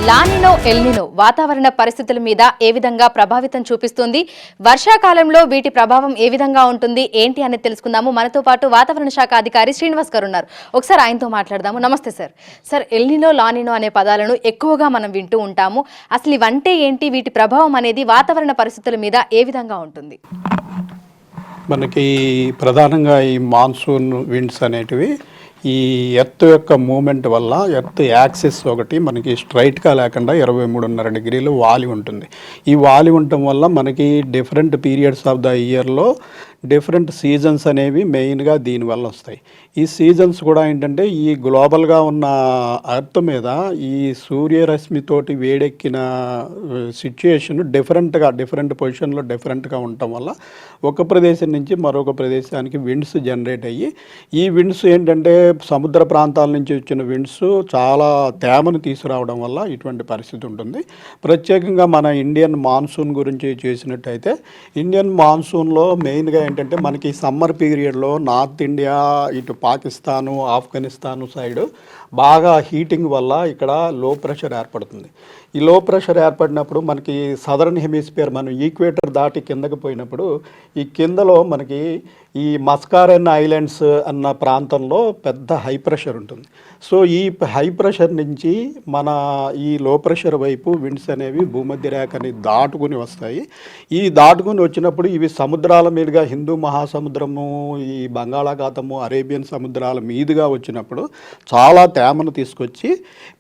La Nina El Niño వాతావరణ పరిస్థితుల మీద ఏ విధంగా ప్రభావితం చూపిస్తుంది, వర్షాకాలంలో వీటి ప్రభావం ఏ విధంగా ఉంటుంది ఏంటి అనేది తెలుసుకుందాము. మనతో పాటు వాతావరణ శాఖ అధికారి శ్రీనివాస్ గారు ఉన్నారు. ఒకసారి ఆయనతో మాట్లాడదాము. నమస్తే సార్. సార్, ఎల్నినో లానినో అనే పదాలను ఎక్కువగా మనం వింటూ ఉంటాము. అసలు ఇవంటే ఏంటి, వీటి ప్రభావం అనేది వాతావరణ పరిస్థితుల మీద ఏ విధంగా ఉంటుంది? మనకి ప్రధానంగా ఈ మాన్సూన్ విండ్స్ అనేటివి ఈ ఎర్త్ యొక్క మూమెంట్ వల్ల ఎర్త్ యాక్సిస్ ఒకటి మనకి స్ట్రైట్గా లేకుండా 23.5 డిగ్రీలు వాలి ఉంటుంది. ఈ వాలి ఉండటం వల్ల మనకి డిఫరెంట్ పీరియడ్స్ ఆఫ్ ద ఇయర్లో డిఫరెంట్ సీజన్స్ అనేవి మెయిన్గా దీనివల్ల వస్తాయి. ఈ సీజన్స్ కూడా ఏంటంటే ఈ గ్లోబల్గా ఉన్న ఎర్త్ మీద ఈ సూర్యరశ్మితోటి వేడెక్కిన సిచ్యుయేషన్ డిఫరెంట్ పొజిషన్లో డిఫరెంట్గా ఉండటం వల్ల ఒక ప్రదేశం నుంచి మరొక ప్రదేశానికి విండ్స్ జనరేట్ అయ్యి, ఈ విండ్స్ ఏంటంటే సముద్ర ప్రాంతాల నుంచి వచ్చిన విండ్స్ చాలా తేమను తీసుకురావడం వల్ల ఇటువంటి పరిస్థితి ఉంటుంది. ప్రత్యేకంగా మన ఇండియన్ మాన్సూన్ గురించి చేసినట్టయితే, ఇండియన్ మాన్సూన్లో మెయిన్గా ఏంటంటే మనకి సమ్మర్ పీరియడ్లో నార్త్ ఇండియా, ఇటు పాకిస్తాను, ఆఫ్ఘనిస్తాను సైడు బాగా హీటింగ్ వల్ల ఇక్కడ లో ప్రెషర్ ఏర్పడుతుంది. ఈ లో ప్రెషర్ ఏర్పడినప్పుడు మనకి సదరన్ హెమిస్ఫియర్, మనం ఈక్వేటర్ దాటి కిందకి పోయినప్పుడు ఈ కిందలో మనకి ఈ మస్కారెన్ ఐలాండ్స్ అన్న ప్రాంతంలో పెద్ద హై ప్రెషర్ ఉంటుంది. సో ఈ హై ప్రెషర్ నుంచి మన ఈ లో ప్రెషర్ వైపు విండ్స్ అనేవి భూమధ్య రేఖని దాటుకుని వస్తాయి. ఈ దాటుకుని వచ్చినప్పుడు ఇవి సముద్రాల మీదుగా హిందూ మహాసముద్రము, ఈ బంగాళాఖాతము, అరేబియన్ సముద్రాల మీదుగా వచ్చినప్పుడు చాలా తేమను తీసుకొచ్చి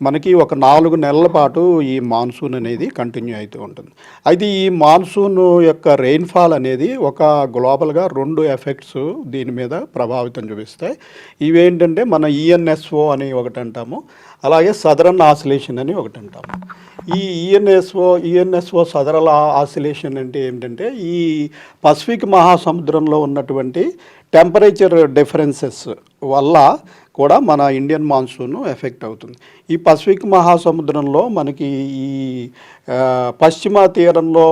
మనకి ఒక 4 నెలల పాటు ఈ మాన్సూన్ అనేది కంటిన్యూ అవుతూ ఉంటుంది. అయితే ఈ మాన్సూన్ యొక్క రెయిన్ఫాల్ అనేది ఒక గ్లోబల్గా 2 ఎఫెక్ట్స్ దీని మీద ప్రభావితం చూపిస్తాయి. ఇవేంటంటే మన ఈఎన్ఎస్ఓ అని ఒకటి అంటాము, అలాగే సదరన్ ఆసిలేషన్ అని ఒకటి అంటాము. ఈ ఈఎన్ఎస్ఓ సదరన్ ఆసిలేషన్ అంటే ఏంటంటే ఈ పసిఫిక్ మహాసముద్రంలో ఉన్నటువంటి టెంపరేచర్ డిఫరెన్సెస్ వల్ల కూడా మన ఇండియన్ మాన్సూన్ ఎఫెక్ట్ అవుతుంది. ఈ పసిఫిక్ మహాసముద్రంలో మనకి ఈ పశ్చిమ తీరంలో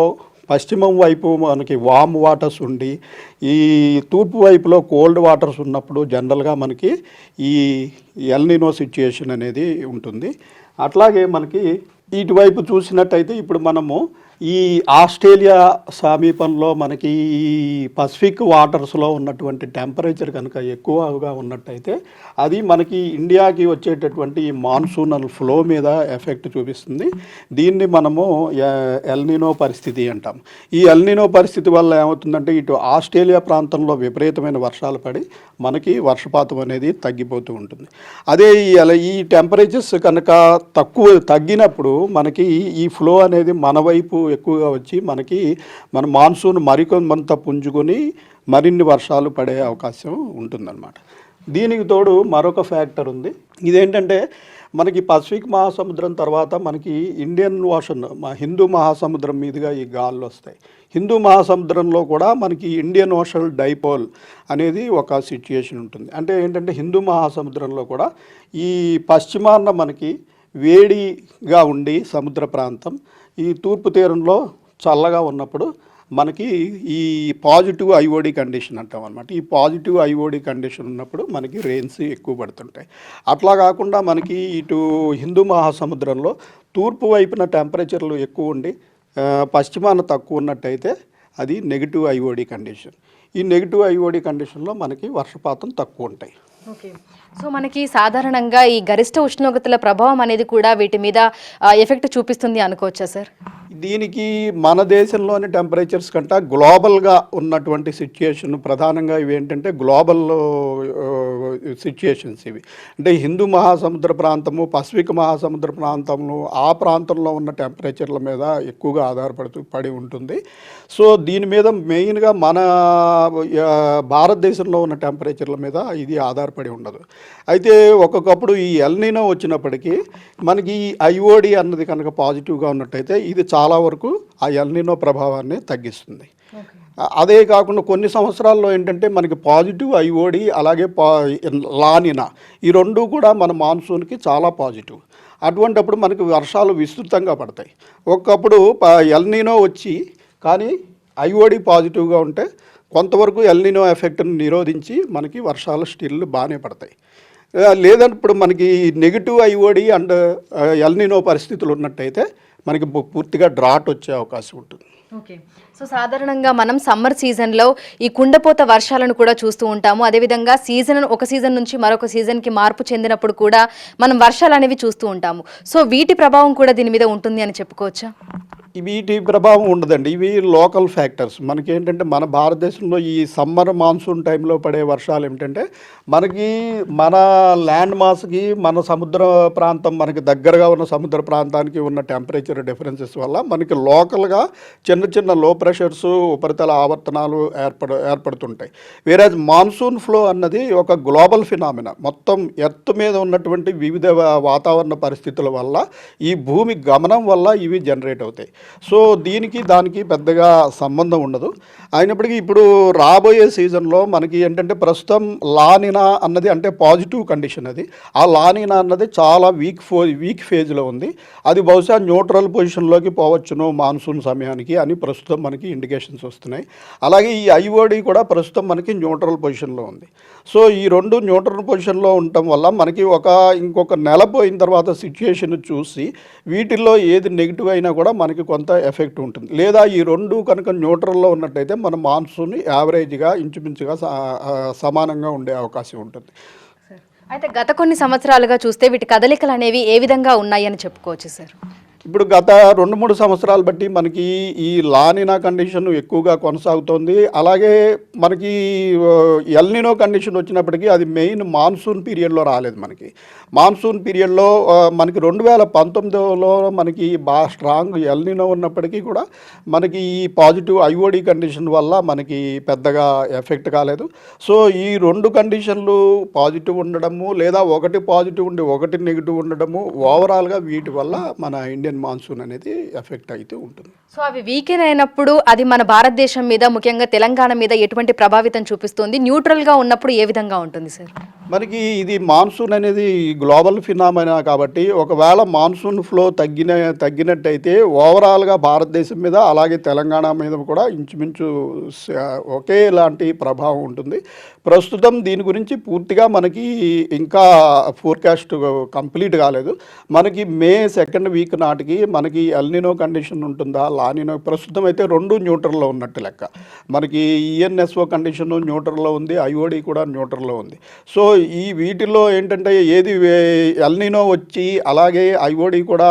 పశ్చిమం వైపు మనకి వామ్ వాటర్స్ ఉండి, ఈ తూర్పు వైపులో కోల్డ్ వాటర్స్ ఉన్నప్పుడు జనరల్గా మనకి ఈ ఎల్నినో సిచ్యుయేషన్ అనేది ఉంటుంది. అట్లాగే మనకి ఇటువైపు చూసినట్టయితే ఇప్పుడు మనము ఈ ఆస్ట్రేలియా సమీపంలో మనకి ఈ పసిఫిక్ వాటర్స్లో ఉన్నటువంటి టెంపరేచర్ కనుక ఎక్కువగా ఉన్నట్టయితే అది మనకి ఇండియాకి వచ్చేటటువంటి ఈ మాన్సూనల్ ఫ్లో మీద ఎఫెక్ట్ చూపిస్తుంది. దీన్ని మనము ఎల్నినో పరిస్థితి అంటాం. ఈ ఎల్నినో పరిస్థితి వల్ల ఏమవుతుందంటే ఇటు ఆస్ట్రేలియా ప్రాంతంలో విపరీతమైన వర్షాలు పడి మనకి వర్షపాతం అనేది తగ్గిపోతూ ఉంటుంది. అదే ఈ టెంపరేచర్స్ కనుక తగ్గినప్పుడు మనకి ఈ ఫ్లో అనేది మన వైపు ఎక్కువగా వచ్చి మన మాన్సూన్ మరికొంత పుంజుకొని మరిన్ని వర్షాలు పడే అవకాశం ఉంటుందన్నమాట. దీనికి తోడు మరొక ఫ్యాక్టర్ ఉంది. ఇదేంటంటే మనకి పసిఫిక్ మహాసముద్రం తర్వాత మనకి ఇండియన్ ఓషన్, హిందూ మహాసముద్రం మీదుగా ఈ గాలులు వస్తాయి. హిందూ మహాసముద్రంలో కూడా మనకి ఇండియన్ ఓషన్ డైపోల్ అనేది ఒక సిచ్యుయేషన్ ఉంటుంది. అంటే ఏంటంటే హిందూ మహాసముద్రంలో కూడా ఈ పశ్చిమాన మనకి వేడిగా ఉండి సముద్ర ప్రాంతం, ఈ తూర్పు తీరంలో చల్లగా ఉన్నప్పుడు మనకి ఈ పాజిటివ్ ఐఓడి కండిషన్ అంటాం అనమాట. ఈ పాజిటివ్ ఐఓడి కండిషన్ ఉన్నప్పుడు మనకి రెయిన్స్ ఎక్కువ పడుతుంటాయి. అట్లా కాకుండా మనకి ఇటు హిందూ మహాసముద్రంలో తూర్పు వైపున టెంపరేచర్లు ఎక్కువ ఉండి పశ్చిమాన తక్కువ ఉన్నట్టయితే అది నెగిటివ్ ఐఓడి కండిషన్. ఈ నెగిటివ్ ఐఓడి కండిషన్లో మనకి వర్షపాతం తక్కువ ఉంటాయి. ఓకే. సో మనకి సాధారణంగా ఈ గరిష్ట ఉష్ణోగ్రతల ప్రభావం అనేది కూడా వీటి మీద ఎఫెక్ట్ చూపిస్తుంది అనుకోవచ్చా సార్? దీనికి మన దేశంలోని టెంపరేచర్స్ కంటే గ్లోబల్గా ఉన్నటువంటి సిచ్యుయేషన్ ప్రధానంగా ఇవి ఏంటంటే గ్లోబల్ సిచ్యుయేషన్స్ ఇవి. అంటే హిందూ మహాసముద్ర ప్రాంతము, పసిఫిక్ మహాసముద్ర ప్రాంతంలో ఆ ప్రాంతంలో ఉన్న టెంపరేచర్ల మీద ఎక్కువగా పడి ఉంటుంది. సో దీని మీద మెయిన్గా మన భారతదేశంలో ఉన్న టెంపరేచర్ల మీద ఇది ఆధారపడి ఉండదు. అయితే ఒక్కొక్కప్పుడు ఈ ఎల్నినో వచ్చినప్పటికీ మనకి ఈ ఐఓడి అన్నది కనుక పాజిటివ్గా ఉన్నట్టయితే ఇది చాలా వరకు ఆ ఎల్నినో ప్రభావాన్ని తగ్గిస్తుంది. అదే కాకుండా కొన్ని సంవత్సరాల్లో ఏంటంటే మనకి పాజిటివ్ ఐఓడి అలాగే లానినా ఈ రెండు కూడా మన మాన్సూన్కి చాలా పాజిటివ్. అటువంటప్పుడు మనకి వర్షాలు విస్తృతంగా పడతాయి. ఒకప్పుడు ఎల్నినో వచ్చి కానీ ఐఓడి పాజిటివ్గా ఉంటే కొంతవరకు ఎల్నినో ఎఫెక్ట్ని నిరోధించి మనకి వర్షాలు స్టిల్ బాగానే పడతాయి. లేదంటే ఇప్పుడు మనకి నెగిటివ్ ఐఓడి అండ్ ఎల్నినో పరిస్థితులు ఉన్నట్టయితే మనకి పూర్తిగా డ్రాట్ వచ్చే అవకాశం ఉంటుంది. ఓకే. సో సాధారణంగా మనం సమ్మర్ సీజన్లో ఈ కుండపోత వర్షాలను కూడా చూస్తూ ఉంటాము. అదేవిధంగా ఒక సీజన్ నుంచి మరొక సీజన్కి మార్పు చెందినప్పుడు కూడా మనం వర్షాలు అనేవి చూస్తూ ఉంటాము. సో వీటి ప్రభావం కూడా దీని మీద ఉంటుంది అని చెప్పుకోవచ్చా? వీటి ప్రభావం ఉండదండి. ఇవి లోకల్ ఫ్యాక్టర్స్. మనకి ఏంటంటే మన భారతదేశంలో ఈ సమ్మర్ మాన్సూన్ టైంలో పడే వర్షాలు ఏమిటంటే మనకి మన ల్యాండ్ మాస్కి మన సముద్ర ప్రాంతం మనకి దగ్గరగా ఉన్న సముద్ర ప్రాంతానికి ఉన్న టెంపరేచర్ డిఫరెన్సెస్ వల్ల మనకి లోకల్గా చిన్న చిన్న లో ప్రెషర్స్ ఉపరితల ఆవర్తనాలు ఏర్పడుతుంటాయి. వేరేజ్ మాన్సూన్ ఫ్లో అన్నది ఒక గ్లోబల్ ఫినామినా. మొత్తం ఎర్త్ మీద ఉన్నటువంటి వివిధ వాతావరణ పరిస్థితుల వల్ల ఈ భూమి గమనం వల్ల ఇవి జనరేట్ అవుతాయి. సో దానికి పెద్దగా సంబంధం ఉండదు. అయినప్పటికీ ఇప్పుడు రాబోయే సీజన్లో మనకి ఏంటంటే ప్రస్తుతం లానినా అన్నది అంటే పాజిటివ్ కండిషన్. అది ఆ లానినా అన్నది చాలా వీక్ ఫేజ్లో ఉంది. అది బహుశా న్యూట్రల్ పొజిషన్లోకి పోవచ్చును మాన్సూన్ సమయానికి అని ప్రస్తుతం మనకి ఇండికేషన్స్ వస్తున్నాయి. అలాగే ఈ ఐఓడి కూడా ప్రస్తుతం మనకి న్యూట్రల్ పొజిషన్లో ఉంది. సో ఈ రెండు న్యూట్రల్ పొజిషన్లో ఉండటం వల్ల మనకి ఇంకొక నెల పోయిన తర్వాత సిచ్యుయేషన్ చూసి వీటిల్లో ఏది నెగిటివ్ అయినా కూడా మనకి కొంత ఎఫెక్ట్ ఉంటుంది. లేదా ఈ రెండు కనుక న్యూట్రల్లో ఉన్నట్టయితే మన మాన్సూన్ యావరేజ్గా ఇంచుమించుగా సమానంగా ఉండే అవకాశం ఉంటుంది. అయితే గత కొన్ని సంవత్సరాలుగా చూస్తే వీటి కదలికలు అనేవి ఏ విధంగా ఉన్నాయని చెప్పుకోవచ్చు సార్? ఇప్పుడు గత 2-3 సంవత్సరాలు బట్టి మనకి ఈ లానినా కండిషన్ ఎక్కువగా కొనసాగుతోంది. అలాగే మనకి ఎల్నినో కండిషన్ వచ్చినప్పటికీ అది మెయిన్ మాన్సూన్ పీరియడ్లో రాలేదు. మనకి మాన్సూన్ పీరియడ్లో మనకి 2019లో మనకి బాగా స్ట్రాంగ్ ఎల్నినో ఉన్నప్పటికీ కూడా మనకి ఈ పాజిటివ్ ఐఓడి కండిషన్ వల్ల మనకి పెద్దగా ఎఫెక్ట్ కాలేదు. సో ఈ రెండు కండిషన్లు పాజిటివ్ ఉండడము లేదా ఒకటి పాజిటివ్ ఉండి ఒకటి నెగిటివ్ ఉండడము ఓవరాల్గా వీటి వల్ల మన ఇండియన్ మాన్సూన్ అనేది ఎఫెక్ట్ అయితే ఉంటుంది. సో అవి వీకెన్ అయినప్పుడు అది మన భారతదేశం మీద ముఖ్యంగా తెలంగాణ మీద ఎటువంటి ప్రభావితం చూపిస్తుంది? న్యూట్రల్గా ఉన్నప్పుడు ఏ విధంగా ఉంటుంది సార్? మనకి ఇది మాన్సూన్ అనేది గ్లోబల్ ఫినామినా కాబట్టి ఒకవేళ మాన్సూన్ ఫ్లో తగ్గినట్టయితే ఓవరాల్గా భారతదేశం మీద అలాగే తెలంగాణ మీద కూడా ఇంచుమించు ఒకేలాంటి ప్రభావం ఉంటుంది. ప్రస్తుతం దీని గురించి పూర్తిగా మనకి ఇంకా ఫోర్కాస్ట్ కంప్లీట్ కాలేదు. మనకి మే 2nd వీక్ నాటికి మనకి ఎల్నినో కండిషన్ ఉంటుందా లానినో ప్రస్తుతం అయితే రెండు న్యూట్రల్లో ఉన్నట్టు లెక్క. మనకి ఈఎన్ఎస్ఓ కండిషన్ న్యూట్రల్లో ఉంది, ఐఓడి కూడా న్యూట్రల్లో ఉంది. సో ఈ వీటిల్లో ఏంటంటే ఏది ఎల్నినో వచ్చి అలాగే ఐఓడి కూడా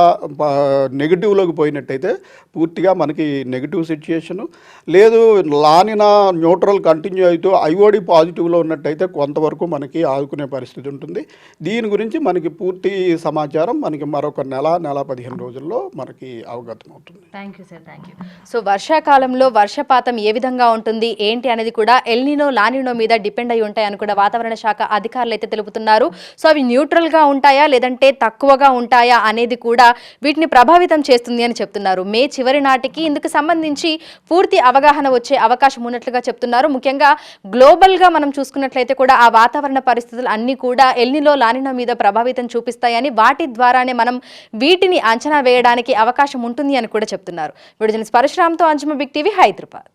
నెగిటివ్లోకి పోయినట్టయితే పూర్తిగా మనకి నెగిటివ్ సిచ్యుయేషను. లేదు లానినా న్యూట్రల్ కంటిన్యూ అవుతూ ఐఓడి పాజిటివ్లో ఉన్నట్టయితే కొంతవరకు మనకి ఆదుకునే పరిస్థితి ఉంటుంది. దీని గురించి మనకి పూర్తి సమాచారం మనకి మరొక నెల 15 రోజుల్లో మనకి అవగతం అవుతుంది. Thank you sir, thank you. So వర్షాకాలంలో వర్షపాతం ఏ విధంగా ఉంటుంది ఏంటి అనేది కూడా ఎల్నినో లానినో మీద డిపెండ్ అయి ఉంటాయని కూడా వాతావరణ శాఖ అధికారులు అయితే తెలుపుతున్నారు. సో అవి న్యూట్రల్గా ఉంటాయా లేదంటే తక్కువగా ఉంటాయా అనేది కూడా వీటిని ప్రభావితం చేస్తుంది అని చెప్తున్నారు. మే చివరి నాటికి ఇందుకు సంబంధించి పూర్తి అవగాహన వచ్చే అవకాశం ఉన్నట్లుగా చెప్తున్నారు. ముఖ్యంగా గ్లోబల్గా మనం చూసుకున్నట్లయితే కూడా ఆ వాతావరణ పరిస్థితులు అన్నీ కూడా ఎల్నినో లానినో మీద ప్రభావితం చూపిస్తాయని వాటి ద్వారానే మనం వీటిని అంచనా వేయడానికి అవకాశం ఉంటుంది అని కూడా చెప్తున్నారు. విడుదల పరశురామ్తో అంజుమ బిగ్ టీవీ హైదరాబాద్.